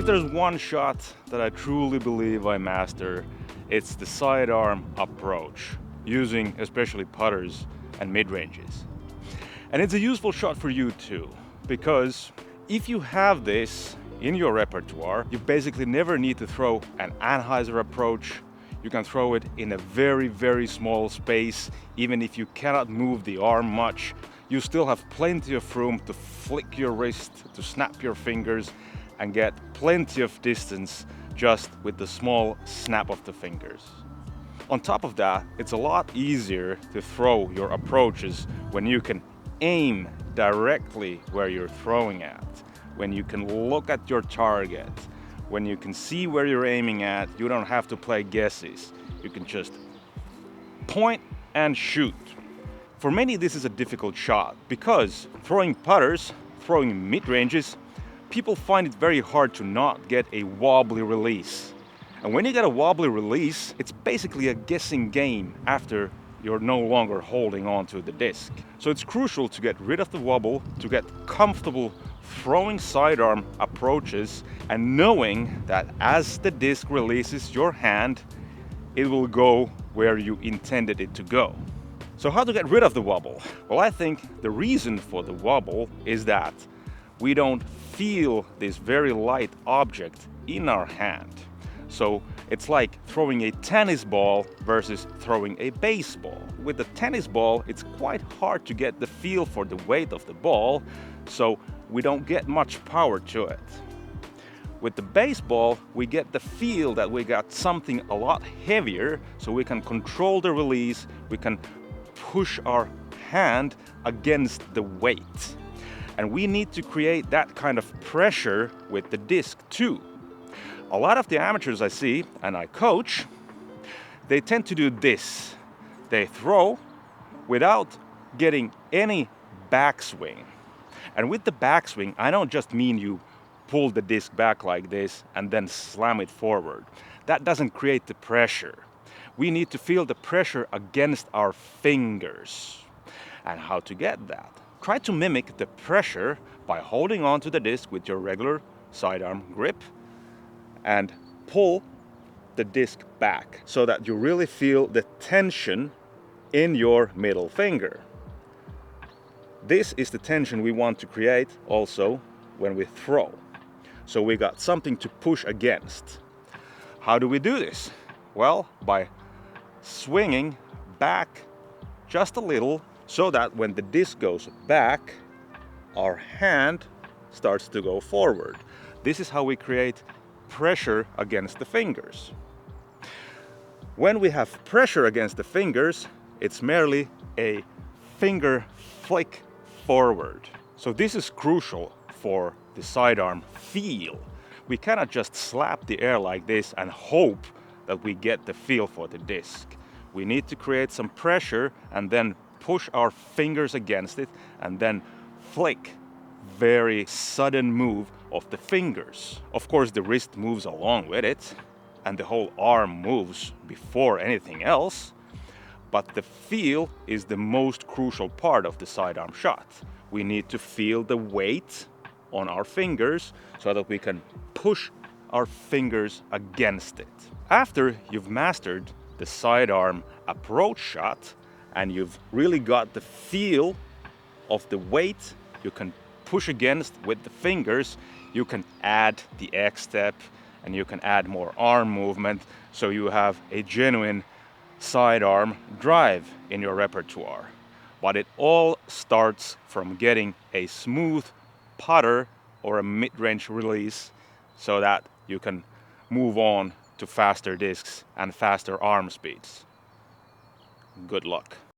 there's one shot that I truly believe I master, it's the sidearm approach, using especially putters and mid-ranges. And it's a useful shot for you too, because if you have this in your repertoire, you basically never need to throw an anhyzer approach. You can throw it in a very, very small space. Even if you cannot move the arm much, you still have plenty of room to flick your wrist, to snap your fingers, and get plenty of distance just with the small snap of the fingers. On top of that, it's a lot easier to throw your approaches when you can aim directly where you're throwing at, when you can look at your target, when you can see where you're aiming at. You don't have to play guesses. You can just point and shoot. For many, this is a difficult shot because throwing putters, throwing mid-ranges, people find it very hard to not get a wobbly release. And when you get a wobbly release, it's basically a guessing game after you're no longer holding on to the disc. So it's crucial to get rid of the wobble, to get comfortable throwing sidearm approaches and knowing that as the disc releases your hand, it will go where you intended it to go. So how to get rid of the wobble? Well, I think the reason for the wobble is that we don't feel this very light object in our hand. So it's like throwing a tennis ball versus throwing a baseball. With the tennis ball, it's quite hard to get the feel for the weight of the ball, so we don't get much power to it. With the baseball, we get the feel that we got something a lot heavier, so we can control the release, we can push our hand against the weight. And we need to create that kind of pressure with the disc too. A lot of the amateurs I see and I coach, they tend to do this. They throw without getting any backswing. And with the backswing, I don't just mean you pull the disc back like this and then slam it forward. That doesn't create the pressure. We need to feel the pressure against our fingers. And how to get that? Try to mimic the pressure by holding on to the disc with your regular sidearm grip and pull the disc back so that you really feel the tension in your middle finger. This is the tension we want to create also when we throw. So we got something to push against. How do we do this? Well, by swinging back just a little, so that when the disc goes back, our hand starts to go forward. This is how we create pressure against the fingers. When we have pressure against the fingers, it's merely a finger flick forward. So this is crucial for the sidearm feel. We cannot just slap the air like this and hope that we get the feel for the disc. We need to create some pressure and then push our fingers against it and then flick. Very sudden move of the fingers. Of course, the wrist moves along with it and the whole arm moves before anything else, but the feel is the most crucial part of the sidearm shot. We need to feel the weight on our fingers so that we can push our fingers against it. After you've mastered the sidearm approach shot and you've really got the feel of the weight you can push against with the fingers, you can add the X step and you can add more arm movement so you have a genuine sidearm drive in your repertoire. But it all starts from getting a smooth putter or a mid-range release so that you can move on to faster discs and faster arm speeds. Good luck.